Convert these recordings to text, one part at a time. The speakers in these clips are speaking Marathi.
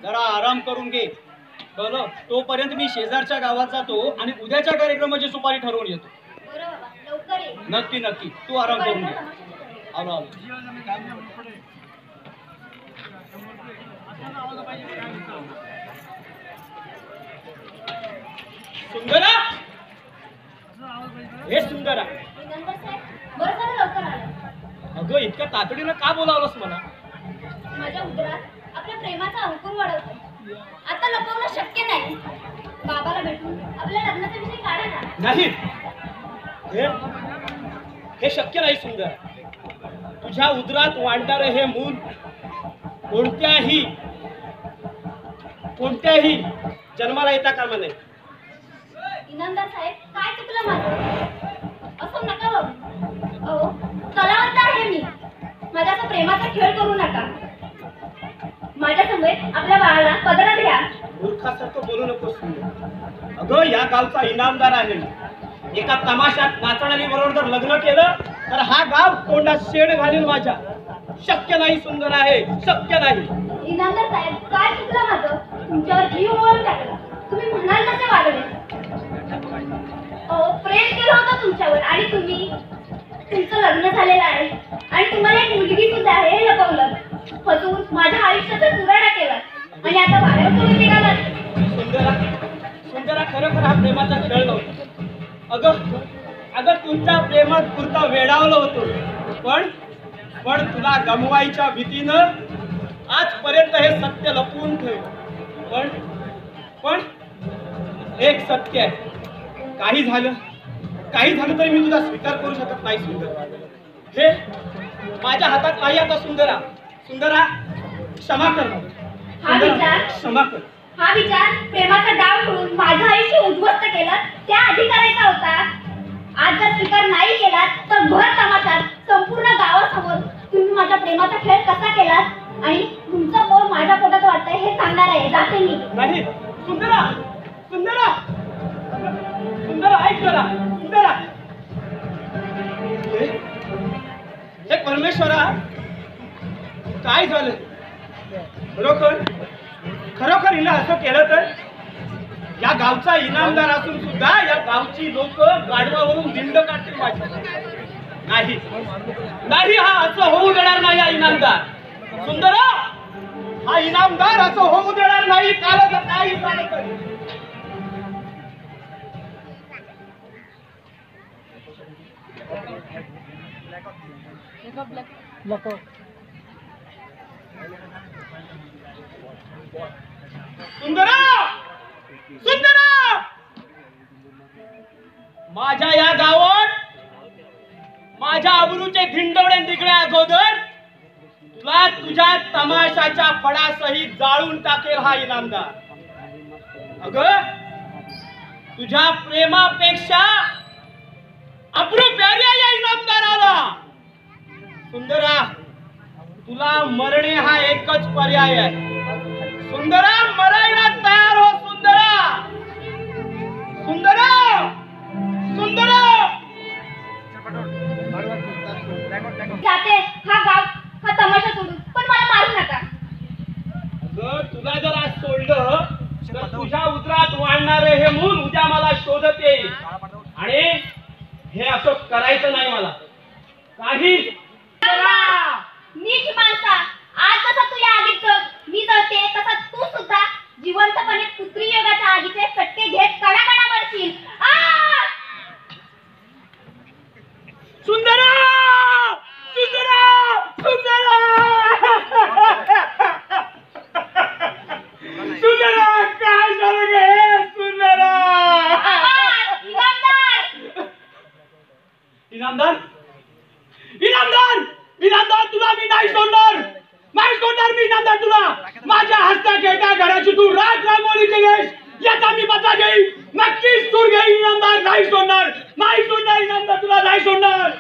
जरा आराम करून घे कळलं. तोपर्यंत मी शेजारच्या गावात जातो आणि उद्याच्या कार्यक्रमाची सुपारी ठरवून येतो. नक्की नक्की तू आराम करून घे. आलो आलो. सुंदरा हे सुंदरा, इनामदार साहेब, बरं झालं लवकर आलं. अगं इतक्या तातडीनं का बोलावलंस मला? माझ्या उदरात आपल्या प्रेमाचा अंकुर वाढवतो. आता लपवणं शक्य नाही. बाबाला भेटून आपल्या लग्नाचा विषय काढा ना. नाही, हे शक्य नाही सुंदर. तुझ्या उदरात वाढणारं हे मूल कोणत्याही जन्माला येता कामा नये. इनामदार साहेब, काय चुकलं माझं? असं नका बघू. अहो, कलावंत आहे मी. माझ्याचा प्रेमाचा खेळ करू नका. माझ्या समोर आपल्या बाळाला पदरात घ्या. मूर्खासारखं बोलू नकोस सुंदर. अगं या गावचा इनामदार आहे मी. एका तमाशात नाचणारी बरोबर जर लग्न केलं तर हा गाव कोंडात शेड घालील माझ्या. शक्य नाही सुंदर आहे, शक्य नाही. इनामदार साहेब, काय चुकलं माझं? तुमच्यावर जीव ओळख टाकला. तुम्ही म्हणाल तसे वागले. अहो, प्रेम केलं होतं तुमच्यावर आणि तुमचं लग्न झालेलं आहे आणि तुम्हाला एक मुलगी सुद्धा आहे हे लपवलं. फसवून माझ्या आयुष्याचा चुराडा केला आणि आता बाहेर पडून निघाला. सुंदरा, खरोखर हा प्रेमाचा खेळ नव्हता. अगं तुमच्या प्रेमात पुरता वेडावलं होतो. पण तुला गमवायच्या भीतीनं आजपर्यंत हे सत्य लपवून ठेवलं. पण एक सत्य आहे, काही झालं तरी मी तुझा स्वीकार करू शकत नाही सुंदर. हे माझ्या हातात नाही आता सुंदरा. क्षमा कर. क्षमा कर. हा विचार प्रेमाचा डाव करून माझं आयुष्य उद्ध्वस्त केलं त्या अधिकाराचा होता. आज जर स्वीकार नाही केला तर भर तमाशात संपूर्ण गावासमोर तुम्ही माझ्या प्रेमाचा खेळ कसा केलात आणि तुमचं पोर माझ्या पोटात वाटतंय हे सांगणार आहे. जाते मी. नाही सुंदरा, ऐक जरा. सुंदरा, हे परमेश्वरा, काय झालं? खरोखर हिला असं केलं तर या गावचा इनामदार असून सुद्धा या गावची लोक गाढवावरून दिंड काढतील माझ्या. नाही, हा असं होऊ देणार नाही. हा इनामदार सुंदरा, हा इनामदार असं होऊ देणार नाही. चालत नाही. सुंदरा, माझ्या या गावात माझ्या अब्रूचे धिंडवडे निघण्या अगोदर तुला तुझ्या तमाशाच्या फडासहित जाळून टाकेल हा इनामदार. अगं तुझ्या प्रेमापेक्षा अब्रू प्यारी या इनामदाराला. सुंदरा, तुला मरणे हा एकच पर्याय आहे. सुंदरा, मरायला तयार हो. सुंदरा, जाते हा गाव, हा तमाशा सोडून. पण मला मारू नका. अगं तुला जर आज सोडलं तर तुझ्या उदरात वाढणारे हे मूल उद्या मला शोधत येईल आणि हे असं करायचं नाही मला. काही नीच माणसा, आज जसा तू या आगीत मी जळते तसा तू सुद्धा जिवंतपणे पुत्री योगाच्या आगीचे चटके घेत कडाकडा मरशील. सुंदरा, काय झालं गे? सुंदरा, इनामदार, तुला मी नाही सोडणार मी. इनामदार, तुला माझ्या हस्तात एका घराची तू राग रांगोळी केलीस याचा मी बदला घेईन. नक्कीच तू घेईन इनामदार. नाही सोडणार इनामदार, तुला नाही सोडणार.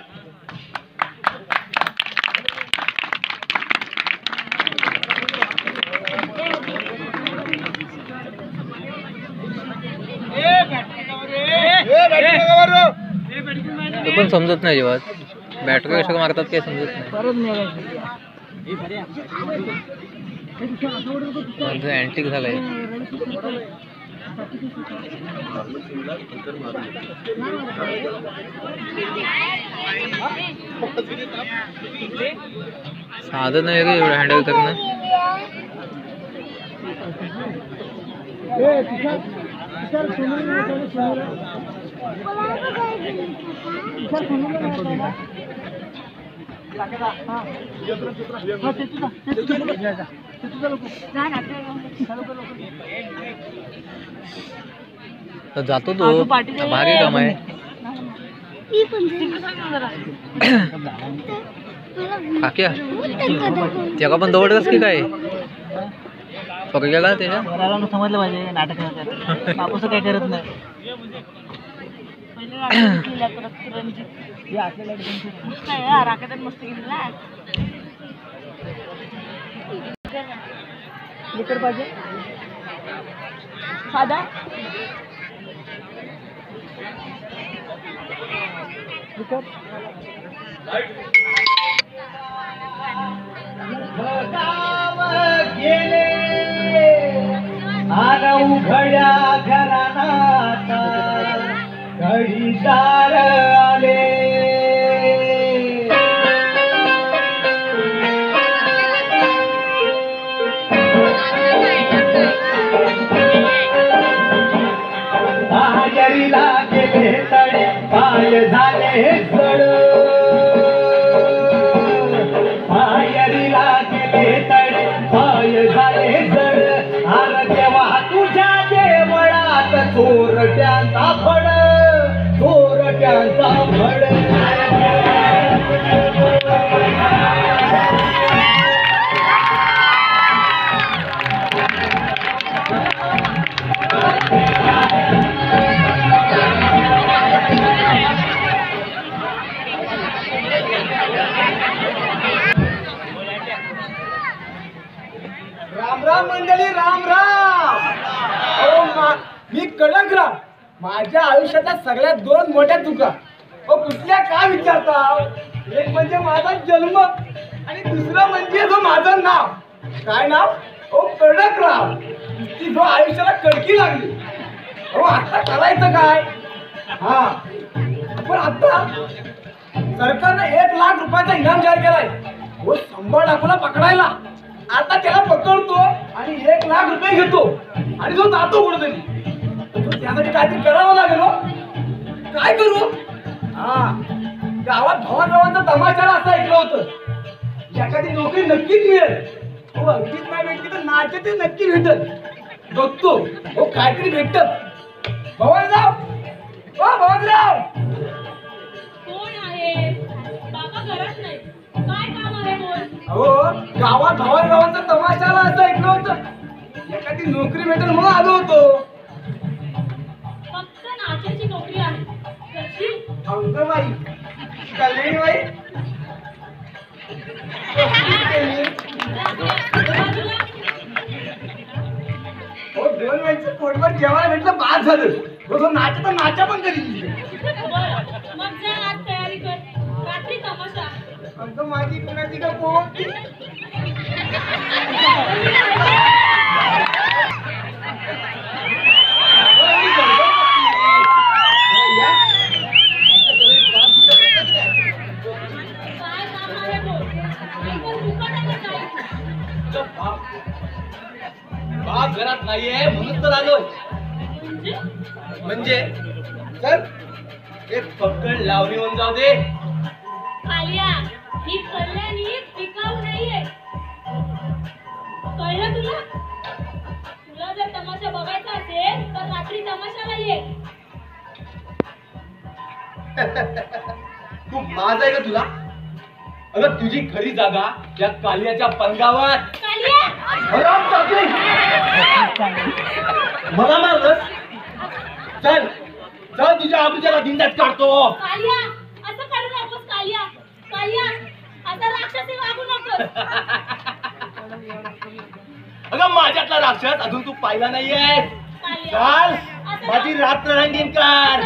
तो पण समजत नाही जेव्हा बॅटरी कशा मारतात काही समजत नाही. अँटिक झालाय. साधन नाही रे एवढं हँडल करणं. तर जातो तो भारी काम आहे. काक्या त्याला पण दौडच की काय पकडलं का त्याच्या घराला समजलं पाहिजे नाटक बापूस काय करत नाही. मस्त लिकर पाहिजे साधा गेले आगा उघड्या घरानाचा घडीदार आले. पायरीला गेले तडे पाय झाले जड. पायरीला गेले तडे पाय झाले जड. अरे देवा तुझ्या देवळात चोरट्यांचा फड. चोरट्यांचा फड. राम राम मंडळी, राम राम. मी कडक राम. माझ्या आयुष्याच्या सगळ्यात दोन मोठ्या चुका कुठल्या काय विचारता. एक म्हणजे माझा जन्म आणि दुसरं म्हणजे जो माझं नाव. काय नाव? कडक राम. ती जो आयुष्याला कडकी लागली. आता करायचं काय? हा पण आता सरकारने 1 लाख रुपयाचा इनाम जाहीर केलाय. 100 डाकूला पकडायला. आता त्याला पकडतो आणि 1 लाख रुपये घेतो आणि जो जातो कुठेतरी. त्यासाठी काहीतरी करावं लागेल. काय करू? गावात भावाभावांचा तमाशाला असं ऐकलं होतं. एखादी नोकरी नक्कीच मिळेल. अगदीच नाही भेटली तर नाचे ते नक्की भेटल. बघतो काहीतरी भेटत. भवानराव, भवानराव. कोण आहे? बाबा घरात नाही. काय काम आहे बोल? गावात भावाभावांचा तमाशाला असं ऐकलं होतं. एखादी नोकरी भेटेल म्हणून आलो होतो. फक्त नाचाची नोकरी आहे. कशी? अंगबाई, कल्याणीबाई. दोन वेळचं पोटभर जेवायला भेटलं बाद झालं. नाचा पण करी. मग जा आज तयारी कर. रात्री तमाशा. अंग माझी कुणाची का पोट. बाप घरात नाहीये म्हणून तर आलोय. म्हणजे चल एक पकड लावणी होऊन जाऊ दे. कालिया, ही कल्याणी टिकाऊ नाहीये. कळलं तुला? तुला जर तमाशा बघायचा असेल तर रात्री तमाशाला ये. तू माझ आहे का तुला? अगं तुझी खरी जागा या कालियाच्या पंगावर. कालिया, मला मारलंस. चल चल तुझ्या आबूच्याला दिंड्यात काढतो. कालिया, असं करू नकोस. कालिया, कालिया, आता राक्षसी वागू नकोस. अगं माझ्यातला राक्षस अजून तू पाहिला नाहीये. चाल माझी रात्र रंगीन कर.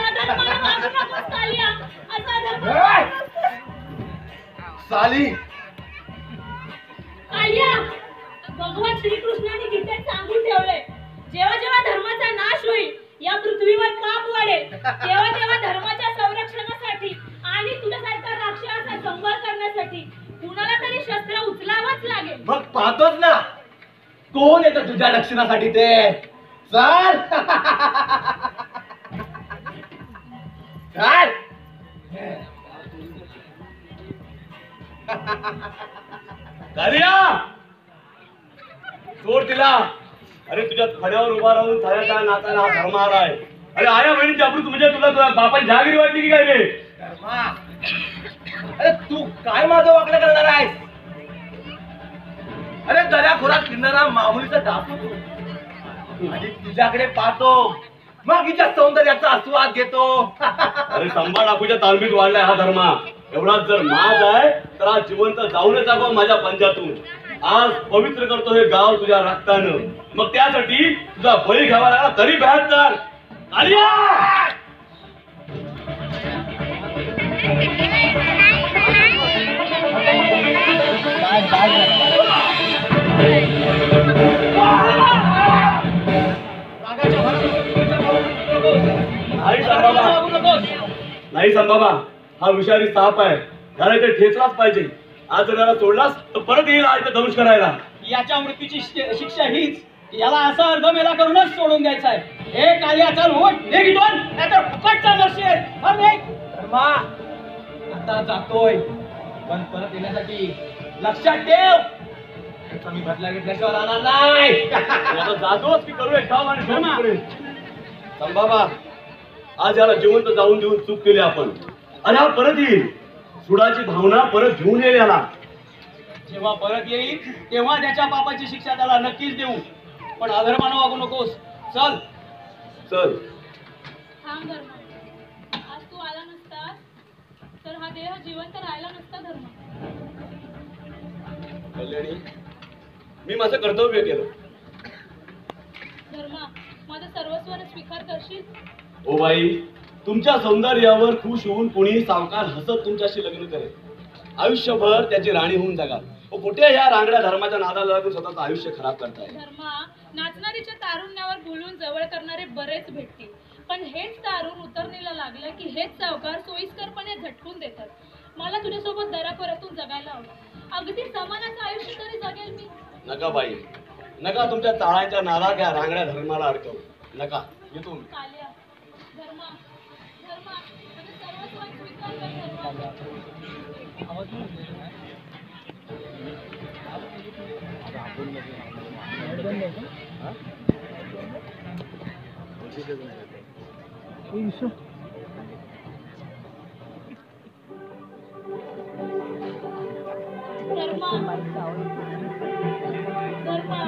साली कालिया, भगवान श्रीकृष्णाने गीतेत सांगून ठेवले, जेव्हा जेव्हा धर्माचा नाश होईल, या पृथ्वीवर पाप वाढेल, तेव्हा तेव्हा धर्माच्या संरक्षणासाठी आणि तुझ्यासारखा राक्षसाचा संहार करण्यासाठी कुणाला तरी शस्त्र उचलावंच लागेल. मग पाहतोच ना कोण येतं तुझ्या रक्षणासाठी ते. चल काय कार्या सोड तिला. अरे तुझ्या फड्यावर उभा राहून थाळ्याचा नाचायला हा धर्म आलाय. अरे आया बहिणीची अप्रूप तुझ्या तुला बापाची जहागिरी वाटली की काय रे? अरे तू काय माझं वाकडं करणार आहेस? अरे दऱ्या खोरात फिरणारा मामुलीचा डाकू तू. आणि तुझ्याकडे पाहतो मग हिच्या सौंदर्याचा आस्वाद घेतो. अरे संभा डाकूच्या तालमीत वाढलाय हा धर्मा. एवढाच जर माज आहे तर आज जिवंत जाऊनच जागो माझ्या पंजातून. आज पवित्र करतो हे गाव तुझ्या रक्तानं. मग त्यासाठी तुझा बळी घ्यावा लागला तरी बॅट कर. आलिया नाही संभाबा, हा विषारी साप आहे. त्याला इथे ठेचलाच पाहिजे. आज जर याला सोडलास तर परत येईल इथे दंश करायला. याच्या मृत्यूची शिक्षा हीच. याला असा अर्धमेला करूनच सोडून द्यायचा आहे. हे कालिया चल उठ निघ इथून, नाहीतर फुकटचा नसेल. धर्मा आता जातोय पण परत येण्यासाठी लक्षात ठेव त्याचा मी बदला घेतल्याशिवाय राहणार नाही. आता जातोच की करू एक काम आणि धर्मा संभाबा. आज याला जिवंत जाऊन देऊन चूक केली आपण. आणि हा परत येईल. सुडाची भावना परत घेऊन येईल याला. जेव्हा परत येईल तेव्हा त्याच्या पापाची शिक्षा त्याला नक्कीच देऊ. पण अधर्मानं वागू नकोस. चल चल. थांब धर्म. आज तू आला नसतास तर हा देह जिवंत राहिला नसता धर्म. कल्याणी मी माझं कर्तव्य केलं. धर्मा माझं सर्वस्वाने स्वीकार करशील? ओ बाई, तुमच्या सौंदर्यावर खुश होऊन कुणी सावकार हसत तुमच्याशी लग्न करेल. आयुष्यभर त्याची राणी होऊन जगाल. कुठे या रांगड्या धर्माच्या नादाला लागून स्वतःचं आयुष्य खराब करताय. धर्मा नाचणारीच्या तारुण्यावर बोलून जवळ करणारे बरेच भेटतील. पण हेच तारून उतरणीला लागलं की हेच सावकार सोयीस्करपणे झटकून देतात. मला तुझ्यासोबत दराखोऱ्यातून जगायला हवं. अगदी समानाचं आयुष्य तरी जगेल मी. नका बाई, नका तुमच्या चाळाच्या नादात या रांगड्या धर्माला अडकव. नका. येतो मी. कालिया धर्मा धर्मा माझं सर्वस्वाने स्वीकार कर धर्मा. धर्मा धर्मा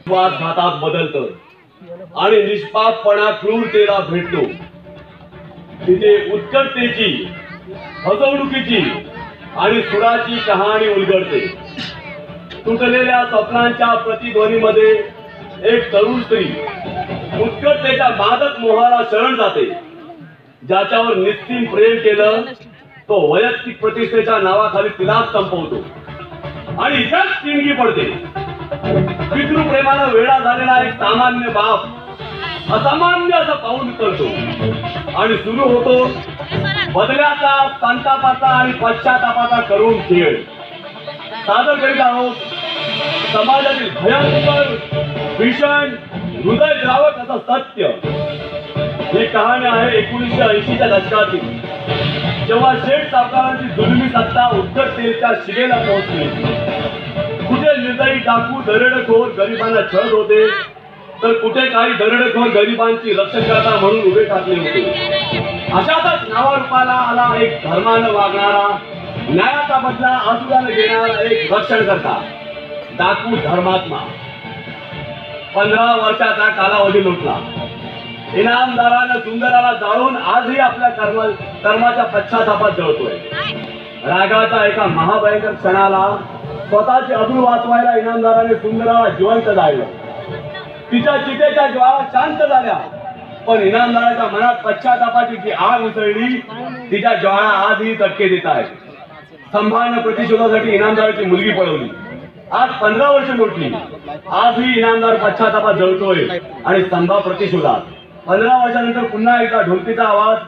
विश्वासघातात बदलतं आणि निष्पापपणा क्रूरतेला भेटतो. तिथे उत्कटतेची, फसवणुकीची आणि सुराची कहाणी उलगडते. तुटलेल्या स्वप्नांच्या प्रतिध्वनीमध्ये एक तरुण स्त्री उत्कटतेच्या मादक मोहाला शरण जाते. ज्याच्यावर निस्सीम प्रेम केलं तो वैयक्तिक प्रतिष्ठेच्या नावाखाली तिलाच संपवतो आणि इथेच चिंगी पडते. पितृप्रेमानं वेडा झालेला एक सामान्य बाप असामान्य असं पाऊल करतो आणि सुरू होतो बदल्याचा, संतापाचा आणि पश्चातापाचा करून खेळ. सादर करीत आहोत समाजातील भयंकर, भीषण, हृदयद्रावक असं सत्य. ही कहाणी आहे 1980च्या दशकातील, जेव्हा शेठ सावकारांची जुलमी सत्ता उत्कटतेच्या शिगेला पोहोचली. कुठे निर्दयी डाकू दरोडेखोर गरिबांना छळत होते, तर कुठे काही दरोडेखोर गरिबांची रक्षणकर्ता म्हणून उभे ठाकले होते. अशातच नावारूपाला आला एक धर्मानं वागणारा, न्यायाचा बदला आसुदाने घेणारा एक रक्षणकर्ता, डाकू धर्मात्मा. 15 वर्षाचा कालावधी लुटला. इनामदारानं सुंदराला जाळून आजही आपल्या कर्माच्या पश्चातापात जळतोय. रागाच्या एका महाभयंकर क्षणाला स्वतःची अब्रू वाचवायला इनामदाराने सुंदराला जिवंत जाळलं. तिच्या चितेच्या ज्वाळा शांत झाल्या, पण इनामदाराच्या मनात पश्चातापाची जी आग उसळली, तिच्या ज्वाळा आजही चटके देत आहेत. संभाव्य प्रतिशोधासाठी इनामदाराची मुलगी पळवली. आज 15 वर्ष लोटली. आजही इनामदार पश्चातापात जळतोय आणि संभा प्रतिशोधात. 15 वर्षानंतर पुन्हा एकदा ढोलकीचा आवाज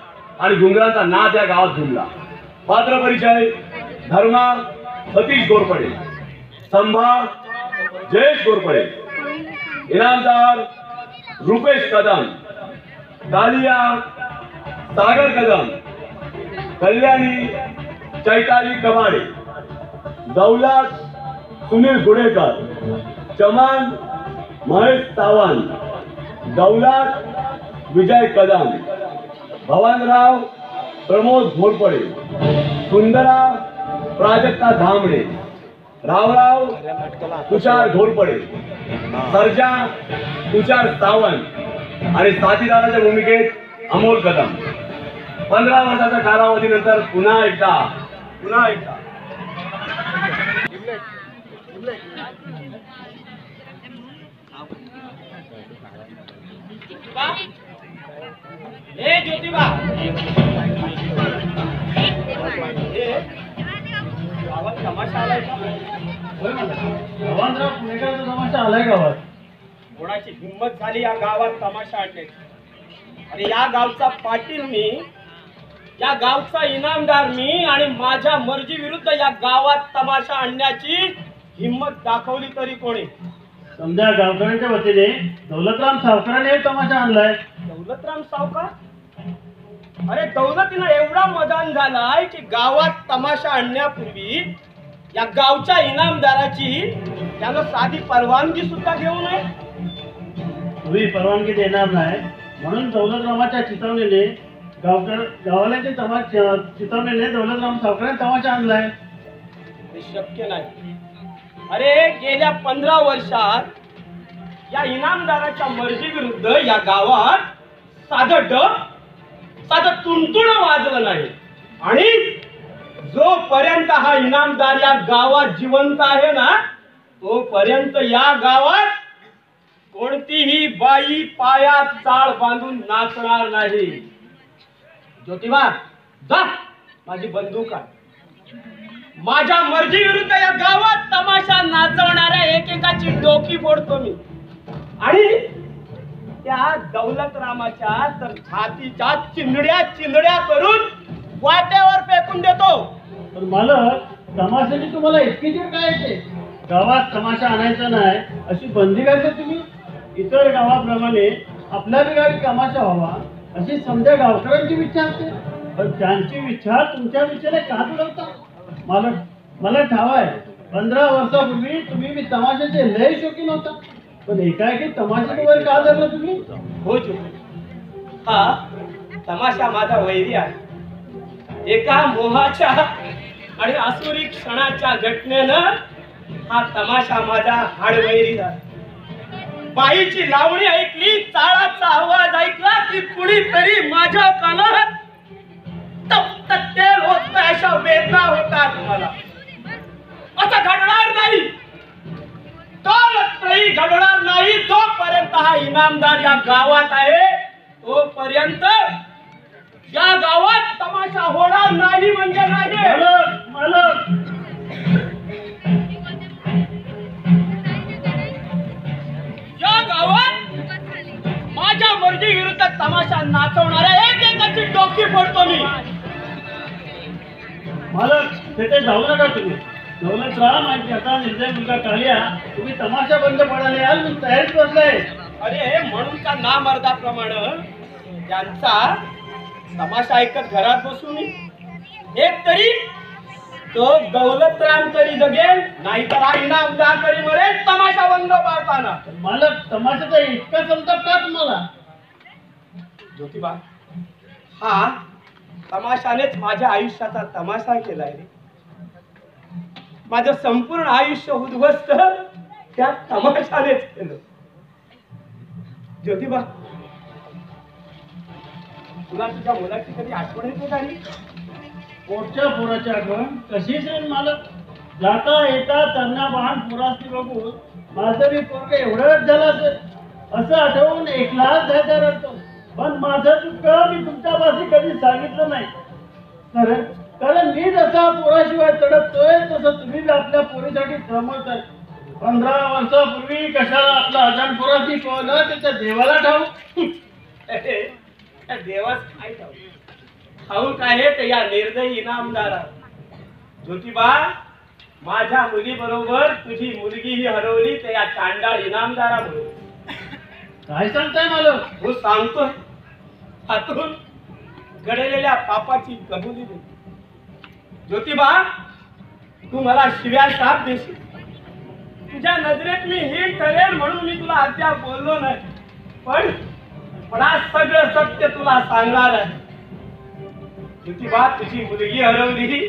आणि घुंगरांचा नाद या गावात घुमला. पात्र परिचय: धर्मा सतीश घोरपडे, संभा जयेश घोरपडे, इनामदार रुपेश कदम, कालिया सागर कदम, कल्याणी चैताली कबाडे, दौलत सुनील गुडेकर, चमन महेश सावंत, दौलत विजय कदम, भवनराव प्रमोद घोरपडे, सुंदरा प्राजक्ता धामणे, रावराव तुषार घोरपडे, सर्जा तुषार सावंत आणि साथीदाराच्या भूमिकेत अमोल कदम. 15 वर्षाच्या कालावधीनंतर पुन्हा एकदा हे ज्योतिबा, गावात तमाशा आलाय का? भगवानराव पुणेकरचा तमाशा आलाय गावात. कोणाची हिंमत झाली या गावात तमाशा आणण्याची? अरे या गावचा पाटील मी, या गावचा इनामदार मी, आणि माझ्या मर्जी विरुद्ध या गावात तमाशा आणण्याची हिंमत दाखवली तरी कोणी? समजा गावकऱ्यांच्या वतीने दौलतराम सावकाराने तमाशा आणलाय. दौलतराम सावकार? अरे दौलतीनं एवढा मदान झालाय की गावात तमाशा आणण्यापूर्वी या गावच्या इनामदाराची त्यानं साधी परवानगी सुद्धा घेऊ नये. तुम्ही परवानगी देणार नाही म्हणून दौलतरामाच्या चितवणीने चितवणीने दौलतराम सावकारांनी तमाशा आणलाय. हे शक्य नाही. अरे गेल्या 15 वर्षात या इनामदाराच्या मर्जी विरुद्ध या गावात साधं तुणतुण वाजलं नाही. आणि जोपर्यंत हा इनामदार या गावात जिवंत आहे ना, तोपर्यंत या गावात कोणतीही बाई पायात चाळ बांधून नाचणार नाही. ज्योतिबा, जा, माझी बंदूक आहे. माझ्या मर्जी विरुद्ध या गावात तमाशा नाचवणाऱ्या एकेकाची डोकी फोडतो मी, आणि त्या दौलतरामाच्या तर छातीच्या चिंधड्या करून वाट्यावर फेकून देतो. पण मालक, तमाशाची तुम्हाला इतकी जीव काय येते? गावात तमाशा आणायचा नाही अशी बंदी घालता तुम्ही. इतर गावाप्रमाणे आपल्या गावी तमाशा व्हावा अशी समजा गावकऱ्यांची इच्छा असते, पण त्यांची इच्छा तुमच्या विषयाने का तुडवता? मालक, मला ठाव आहे 15 वर्षापूर्वी तुम्ही तमाशाचे लय शौकीन होता, पण एकाएकी तमाशाचं वर का धरलं तुम्ही? हो हा तमाशा माझा वैरी आहे. एका मोहाच्या आणि आसुरी क्षणाच्या घटनेनं हा तमाशा माझा हाडवैरी झाला. बाईची लावणी ऐकली, चाळाचा आवाज ऐकला की कुणीतरी माझ्या कानात वेदना होतात मला. असं घडणार नाही, तरही घडणार नाही. जोपर्यंत हा इनामदार या गावात आहे तोपर्यंत या गावात तमाशा होणार नाही म्हणजे नाही. मालक मालक या गावात माझ्या मर्जी विरुद्ध तमाशा नाचवणाऱ्या एकेकाची डोकी फोडतो मी. मालक तिथे जाऊ नका तुम्ही. दौलतराम आणि त्याचा निर्दय मुलगा कालिया तुम्ही तमाशा बंद पडायला याल मी तयारीत बसलाय. अरे म्हणून का ना मर्दाप्रमाणे त्यांचा तमाशा ऐकत घरात बसू मी. एक तरी तो दौलतराम तरी जगेल, नाहीतर हा इनामदार तरी मरेल तमाशा बंद पाडताना. मालक तमाशाचा इतका संताप का तुम्हाला? ज्योतिबा, हा तमाशानेच माझ्या आयुष्याचा तमाशा केलाय रे. माझं संपूर्ण आयुष्य उद्ध्वस्त त्या तमाशानेच केलं. ज्योतिबा, तुला तुझ्या मुलाची कधी आठवण येते का रे? पोटच्या पोराची आठवण कशीच येईल मालक? जाता येता त्यांना वाहन पुरासनी बघून माझं बी पोरग एवढंच झालं असेल असं आठवून एकलाच जायचा रडतो. पण माझं दुःख मी तुमच्यापाशी कधी सांगितलं नाही. कारण मी जसा पोराशिवाय तडपतोय तसं तुम्ही बी आपल्या पोरीसाठी थांबवताय. 15 वर्षापूर्वी कशाला आपला अजान पोराशी पोहलं त्याच्या देवाला ठाऊक. त्या देवास काय ठाऊक आहे ते या निर्दयी इनामदारा. ज्योतिबा, माझ्या मुली बरोबर तुझी मुलगी ही हरवली ते या चांडाळ इनामदारामुळे. काय सांगताय मालक? हो सांगतोय. हातून घडलेल्या पापाची कबुली दे. ज्योतिबा, तू मला शिव्या साथ देशील. तुझ्या नजरेत मी हीन ठरेल म्हणून मी तुला अद्याप बोललो नाही. पण आज सगळं सत्य तुला सांगणार आहे. ज्योतिबा, तुझी मुलगी हरवली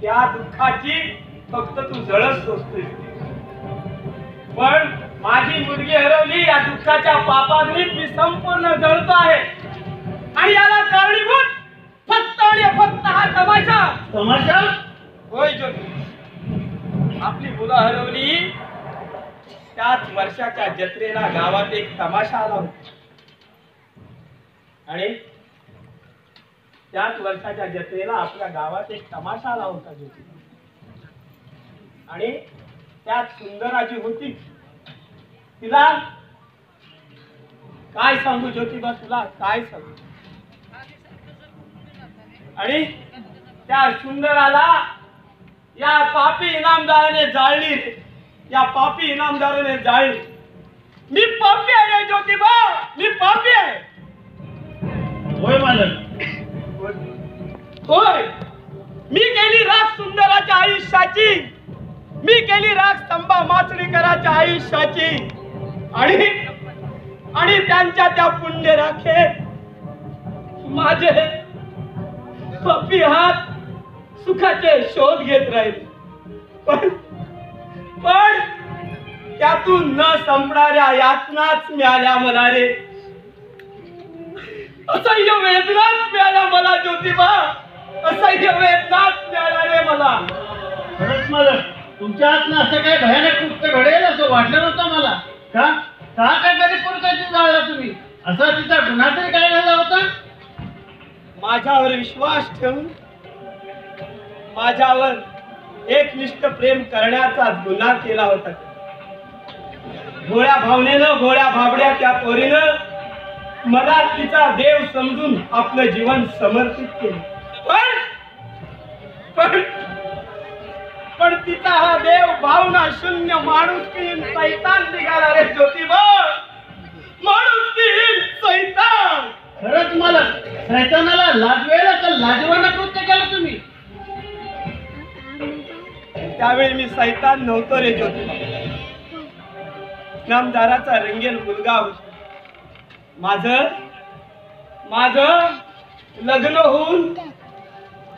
त्या दुःखाची फक्त तू जळच सोसतोय. पण माझी मुलगी हरवली या दुःखाच्या पापाग्नीत मी संपूर्ण जळतो आहे. आणि याला कारणीभूत फक्त आणि फक्त हा तमाशा. तमाशा? होय ज्योती, आपली मुलं हरवली त्याच वर्षाच्या जत्रेला गावात एक तमाशा आला होता. आणि त्याच वर्षाच्या जत्रेला आपल्या गावात एक तमाशा आला होता ज्योती. आणि त्यात सुंदराजी होती. तिला काय सांगू ज्योतिबा, तुला काय सांगू. आणि त्या सुंदराला या पापी इनामदाराने जाळली रे. या पापी इनामदाराने जाळली. मी पापी आहे रे ज्योतिबा, मी पापी आहे. होय मालक. होय, मी केली राख सुंदराच्या आयुष्याची. मी केली राख स्तंभा माचणीकराच्या आयुष्याची. आणि त्यांच्या त्या पुण्य राखेत माझे पापी हात सुखाचे शोध घेत राहिले. पण त्यातून न संपणाऱ्या यातनाच मिळाल्या मला रे. असह्य वेदनाच मिळाल्या मला ज्योतिबा, असह्य वेदनाच मिळाल्या रे मला. खरंच मालक, तुमच्या हातनं असं काय भयानक कृत्य घडेल असं वाटलं नव्हतं मला. का काय कधी पोरकाची जाळला तुम्ही? असा तिचा गुन्हा तरी काय झाला होता? माझ्यावर विश्वास ठेवून माझ्यावर एकनिष्ठ प्रेम करण्याचा गुन्हा केला होता. गोळ्या भावनेनं, गोळ्या भाबड्या त्या पोरीनं मला तिचा देव समजून आपलं जीवन समर्पित केलं. पण तिचा हा देव भावना शून्य माणुसकीहीन सैतान निघाला रे ज्योतिबा. माणुसकीहीन सैतान. खरंच मालक, सैतानाला लाजवेल असं लाजवानं कृत्य केलं तुम्ही. त्यावेळी मी सैतान नव्हतो रे ज्योतिबा. नामदाराचा रंगेल मुलगा होता. माझं लग्न होऊन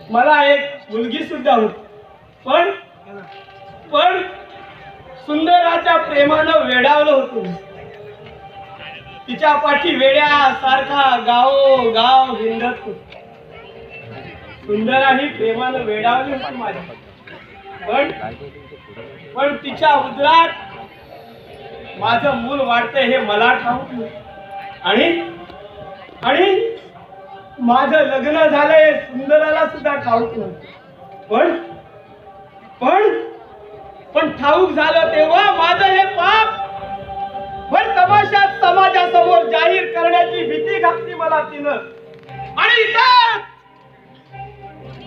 मला एक मुलगी सुद्धा होती. पण सुंदराच्या प्रेमानं वेडावलं होतो. तिच्या पाठी वेड्यासारखा गाव हिंडत होतो. सुंदरा ही प्रेमानं वेडावली होती माझ्या, पण तिच्या उदरात माझं मूल वाढतंय हे मला ठाऊक नाही. आणि माझं लग्न झालंय सुंदराला सुद्धा ठाऊक नव्हतं. पण ठाऊक झालं तेव्हा माझं हे पाप पण तमाशात समाजासमोर जाहीर करण्याची भीती घातली मला तिनं. आणि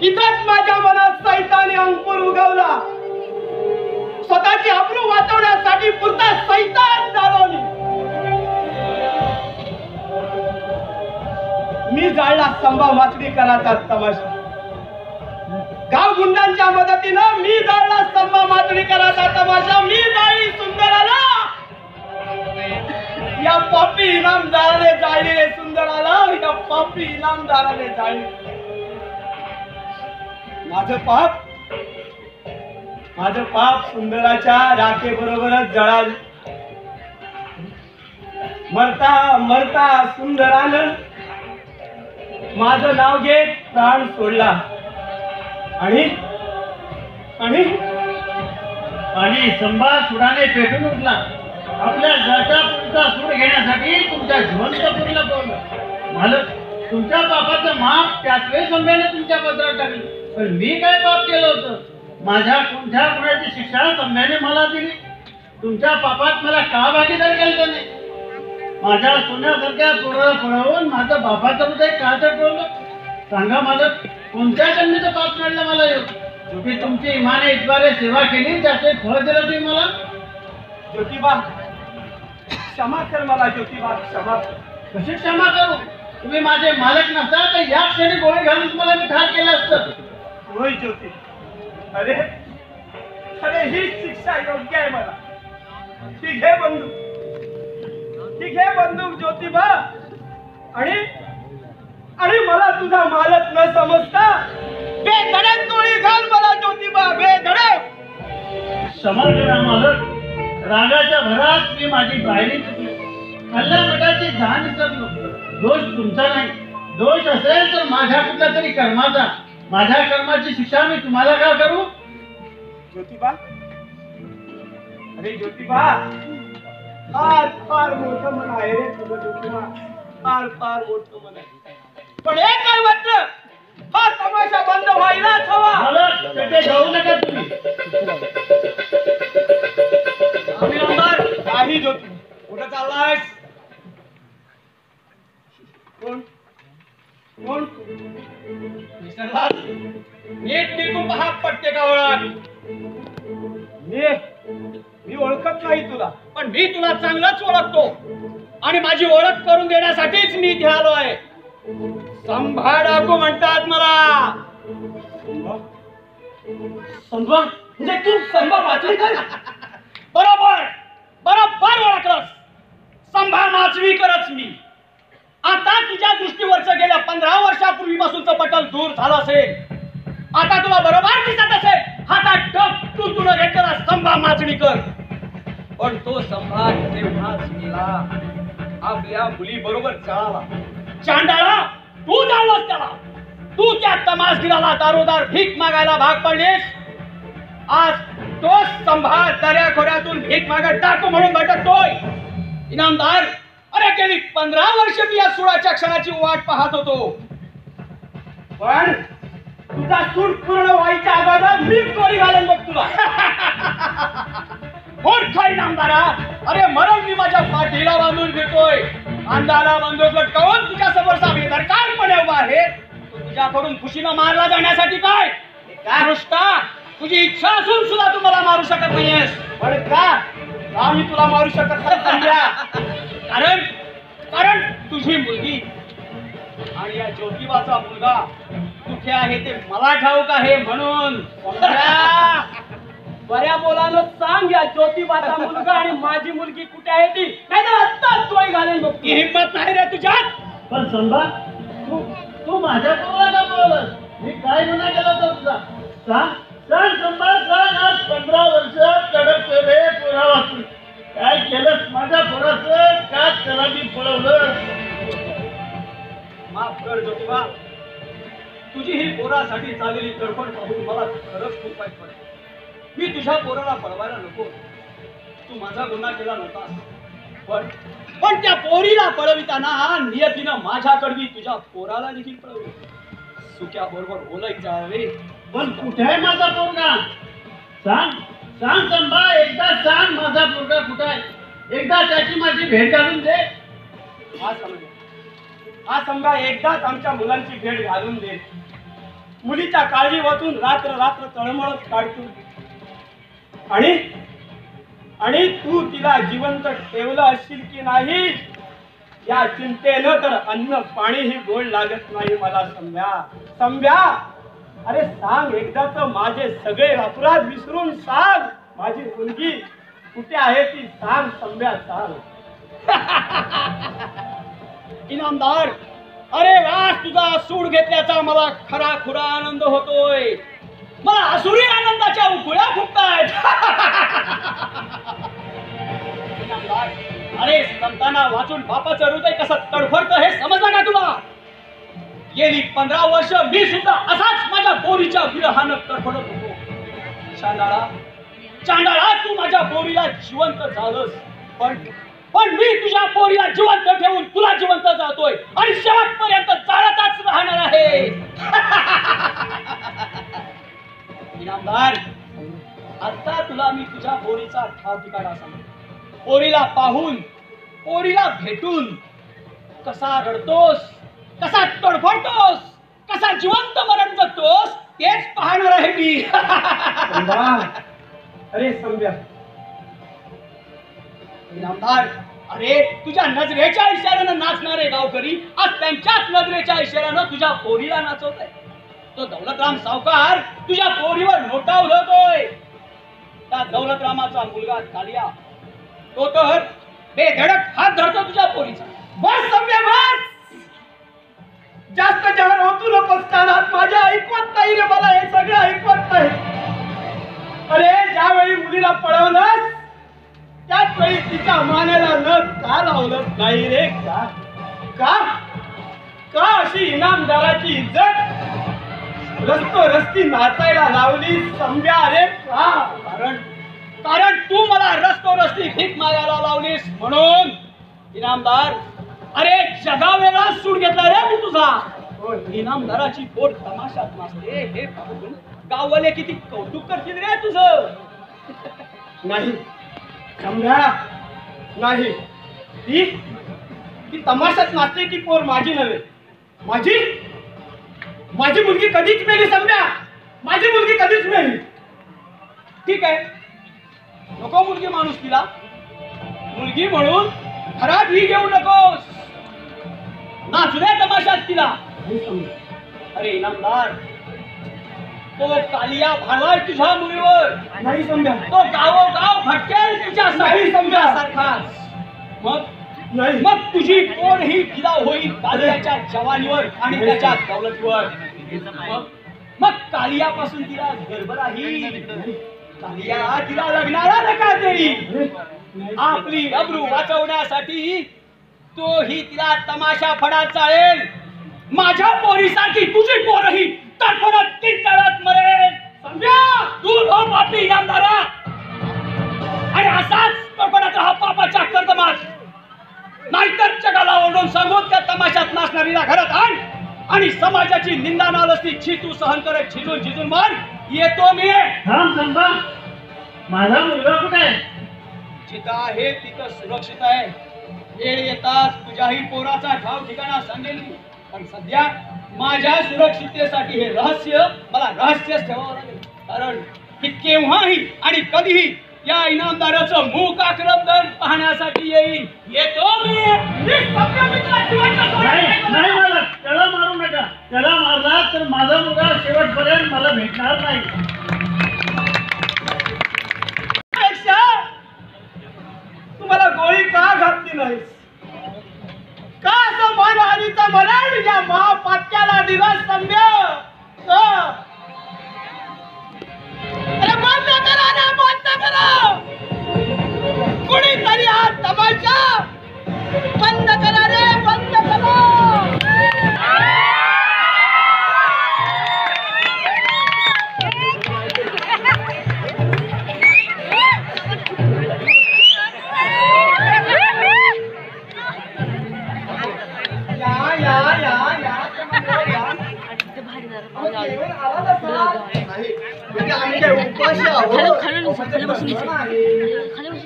इथंच माझ्या मनात सैतानी अंकुर उगवला. स्वतःची अब्रू वाचवण्यासाठी पुरता सैतान चालवली. मी जाळला संभा माचडीकराचा तमाशा. गाव गुंडांच्या मदतीनं मी जाळला संभा माचडीकराचा तमाशा. मी जाळली सुंदराला. या पापी इनामदाराने जाळली रे सुंदराला. या पापी इनामदाराने जाळली. माझं पाप सुंदराच्या राखेबरोबरच जळालं. मरता मरता सुंदरानं माझं नाव घेत प्राण सोडला. आणि संभा सुडाने पेटून उठला. आपल्या जळत्या पुरीचा सूड घेण्यासाठी तुमच्या जिवंत पुरीला पळवलं. मालक, तुमच्या पापाचं माप त्याच वेळी संभ्याने तुमच्या पत्रात टाकलं. पण मी काय पाप केलं होतं? माझ्या कोणत्या गुन्ह्याची शिक्षा संभ्याने मला दिली? तुमच्या पापात मला का भागीदार केलं नाही? माझ्या सोन्यासारख्या पोराला पळवून माझं बापाचं हृदय का चटवलं? सांगा मालक, कोणत्या जन्मीचं पाप मिळलं मला येऊ? की तुमची इमाने इतबारे सेवा केली त्याचे फळ दिलं तुम्ही मला? ज्योतिबा, क्षमा कर मला. ज्योतिबा, क्षमा कर. कशी क्षमा करू? तुम्ही माझे मालक नसता तर या क्षणी गोळी घालून मला मी ठार केलं असतं. होय ज्योती. अरे ही शिक्षा योग्य आहे मला. ती घे बंदूक, ती घे बंदूक ज्योतिबा. आणि मला तुझा मालक न समजता बेधडक गोळी घाल मला ज्योतिबा. बेधडक. क्षमा करा मालक. रागाच्या भरात मी माझी पायरी चुकली. हल्ला मठाची जाण विसरलो. दोष तुमचा नाही. दोष असेल तर माझ्या कुठल्या तरी कर्माचा. माझ्या कर्माची शिक्षा मी तुम्हाला का करू? ज्योतिबा, अरे ज्योतिबा, फार मोठं मन आहे रे तुझं ज्योतिबा. फार मोठं मन आहे. पण एक काय मात्र, हा तमाशा बंद व्हायलाच हवा. तिथे जाऊ नका तुम्ही. काही ज्योती, कुठं चाललायस? कोण? नीट निघून पहा पट्टे का ओळख. मी ओळखत नाही तुला, पण मी तुला चांगलंच ओळखतो. आणि माझी ओळख करून देण्यासाठीच मी इथे आलो आहे. संभा डाकू म्हणतात मला. संभा म्हणजे तू संभा माचडीकर? बरोबर ओळखलंस. संभा माचडीकरच मी. आता तुझ्या दृष्टीवरचं गेल्या 15 वर्षापूर्वीपासूनचं पटल दूर झालं असेल. आता तुला बरोबर दिसत असेल हातात डब तुला घेतला संभा माचडीकर. पण तो संभा तेव्हाच गेला. आपल्या मुली बरोबर चळाला. चांडाळा, तू जाणलास त्याला. तू त्या तमासगिराला दारोदार भीक मागायला भाग पडलीस. आज तो संभा दऱ्याखोऱ्यातून भीक मागत टाकू म्हणून भटकतोय. इनामदार, अरे गेली 15 वर्ष मी या सुडाच्या क्षणाची वाट पाहत होतो. पण तुझा सूड पूर्ण व्हायच्या अगोदर मी गोळी घालेन बघ तुला. मूर्ख इनामदारा, अरे मरण मी माझ्या पाठीला बांधून घेतोय. अंधाला बंदूक लटकावून तुझ्या समोरचा बेदरकारपणे उभा आहे. तुझ्याकडून खुशीनं मारला जाण्यासाठी काय दृष्टा? तुझी इच्छा असून सुद्धा तू मला मारू शकत नाहीयेस. पण का मी तुला मारू शकत नाही? कारण तुझी मुलगी आणि या ज्योतिबाचा मुलगा कुठे आहे ते मला ठाऊक आहे. म्हणून बऱ्या बोलानं सांग, या ज्योतिबाचा मुलगा आणि माझी मुलगी कुठे आहे ती, नाही तर आत्ताच तोय घालेन बघ. ती हिंमत नाही रे तुझ्यात. पण संभा, तू माझ्या पोराला बोलस. मी काय गुन्हा केला होता तुझा? सांग संभा, सांग. आज 15 वर्षात कडक रे पोरा वाचून काय केलंस माझ्या पोराचं? का त्याला मी पळवलं? माफ कर ज्योतिबा. तुझी ही पोरासाठी चाललेली तडफड पाहून मला खरंच खूप वाईट वाटतं. मी तुझ्या पोराला पळवायला नको, तू माझा गुन्हा केला नव्हता, पण त्या पोरीला पळविताना नियतीनं माझ्याकडवी तुझ्या पोराला देखील पळवली. सुक्या बरोबर ओलही जावे. पण कुठे आहे माझा पोरगा? सांग सांग संभा, एकदा सांग माझा पोरगा कुठे आहे? एकदा त्याची माझी भेट घालून दे. हा समजा एकदाच आमच्या मुलांची भेट घालून दे. मुलीच्या काळजी वाचून रात्र रात्र तळमळत काढतो आणि आणि तू तिला जिवंत ठेवलं असशील की नाही या चिंतेनं तर अन्न पाणीही गोड लागत नाही मला. संभ्या अरे सांग एकदाच, माझे सगळे अपराध विसरून सांग, माझी मुलगी कुठे आहे ती सांग संभ्या, सांग. इनामदार, अरे आज तुझा सूड घेतल्याचा मला खरा खुरा आनंद होतोय. मला असुरी आनंदाच्या उकळ्या फुटतायत. अरे संताना वाचून बापाचं हृदय कसं तडफडतं हे समजलं का तुला? गेली 15 वर्ष मी सुद्धा असाच माझ्या पोरीच्या विरहानं तडफडत होतो. चांडाळा तू माझ्या पोरीला जिवंत झालंस, पण मी तुझ्या पोरीला जिवंत ठेवून तुला जिवंत जातोय आणि शेवटपर्यंत चालतच राहणार आहे. इनामदार, आता तुला मी तुझ्या पोरीचा ठाव ठिकाणा सांगतो. पोरीला पाहून, पोरीला भेटून कसा रडतोस, कसा तडफडतोस, कसा जिवंत मरण जगतोस तेच पाहणार आहे मी. अरे संभ्या, इनामदार, अरे तुझ्या नजरेच्या इशाऱ्यानं नाचणारे गावकरी आज त्यांच्याच नजरेच्या इशाऱ्यानं तुझ्या पोरीला नाचवत आहे. तो दौलतराम सावकार तुझ्या पोरीवर नोटा उधळतोय. त्या दौलतरामाचा मुलगा कालिया तो तर बेधडक हात धरतो तुझ्या पोरीचा. बस संभ्या बस, जास्त जहर होतू नकोस कानात माझ्या. ऐकवत नाही रे मला, हे सगळं ऐकवत नाही. अरे ज्यावेळी मुलीला पळवलंस त्याच वेळी तिच्या मानेला नथ का लावलं नाही रे? का का का अशी इनामदाराची इज्जत रस्ती नाचायला लावली संभ्या रे? का? कारण तू मला रस्ती भीक मागायला लावलीस म्हणून. इनामदार, अरे जगा वेगळा सूड घेतला रे मी तुझा. इनामदाराची पोट तमाशात नाचते हे पाहून गाववाले किती कौतुक करतील रे तुझं. नाही संभ्या, नाही, ती तमाशात नाचते ती पोर माझी नव्हे. माझी मुलगी कधीच मेली संभ्या, माझी मुलगी कधीच मेली. ठीक आहे, नको मुलगी माणूस तिला, मुलगी म्हणून खराब ही घेऊ नकोस, नाचू दे तमाशात तिला. अरे इनामदार, तो कालिया भाळवाय तुझ्या मुलीवर. नाही समजा, तो गावोगाव भटकेल तुझ्या नाही समजासारखाच. मग तुझी पोर ही फिदा होईल कालियाच्या जवानीवर आणि त्याच्या दौलतीवर. मग कालियापासून तिला गर्भ राहील. कालिया तिला लग्नाला नकार देईल. आपली अब्रू वाचवण्यासाठी तो ही तिला तमाशा फडात चालेल. माझ्या पोरीसाठी तुझी पोरही तडफडत किंचाळत मरेल. समजा दूर हो पापी इनामदारा, आणि असाच तडफडत राहा पापाच्या कर्दमात. नाहीतर जगाला ओरडून सांगून त्या तमाशात नाचणारीला घरात आण आणि समाजाची निंदा नालस्ती तू सहन करत झिजून मार. येतो मी. थांब संभा, माझा मुलगा कुठे आहे? जिथं आहे तिथं सुरक्षित आहे. वेळ येताच तुझ्याही पोराचा ठाव ठिकाणा सांगेल मी. पण सध्या माझ्या सुरक्षिततेसाठी हे रहस्य मला रहस्यच ठेवावं लागेल. कारण की केव्हाही आणि कधीही या इनामदाराचं मूक आक्रमण पाहण्यासाठी येईल. येतो मी. नाही मला त्याला मारू नका. त्याला मारला तर माझा मुलगा शेवटपर्यंत मला भेटणार नाही. तुम्हाला गोळी का घातली नाहीस? का असं मानहानीचा मरण या महापात्याला दिला संभ्या? अरे बंद करा रे, बंद करा. कुणीतरी हा तमाशा बंद करा रे, बंद करा. पण आला तसा नाही म्हणजे आम्ही काय उपाशी आहोत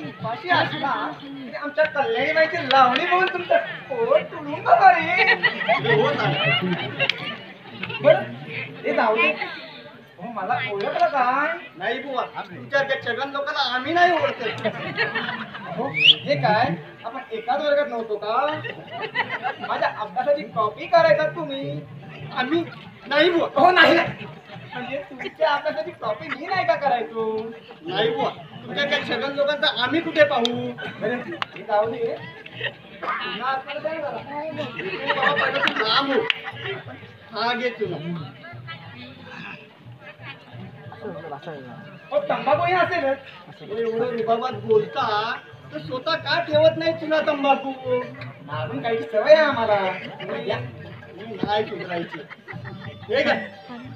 उपाशी असला तरी आमच्या कल्याणीबाईची लावणी बघून तुमचं पोट तुडून बघा रे बरं हे जाऊ दे हो, मला ओळखलं काय नाही बुवा तुमच्या त्या छगन लोकांना आम्ही नाही ओळखत. हो हे काय आपण एकाच वर्गात नव्हतो का माझ्या अभ्यासाची कॉपी करायचा तुम्ही आम्ही नाही बुवा. हो नाही नाही. म्हणजे तुमच्या अभ्यासाची कॉपी मी नाही का करायचो नाही बुवा तुमच्या त्या छगन लोकांचा आम्ही कुठे पाहू. बरं हे जाऊ दे पुन्हा आतमध्ये काय झालं? तू बाबा पहिलं तू लांब हो. हा घे तुला. हो तंबाखूही असेलच एवढं रुबाबात बोलता तर स्वतः का ठेवत नाही तुला तंबाखू. मागून काही सवय आहे आम्हाला या. नाही सुधारायची हे काय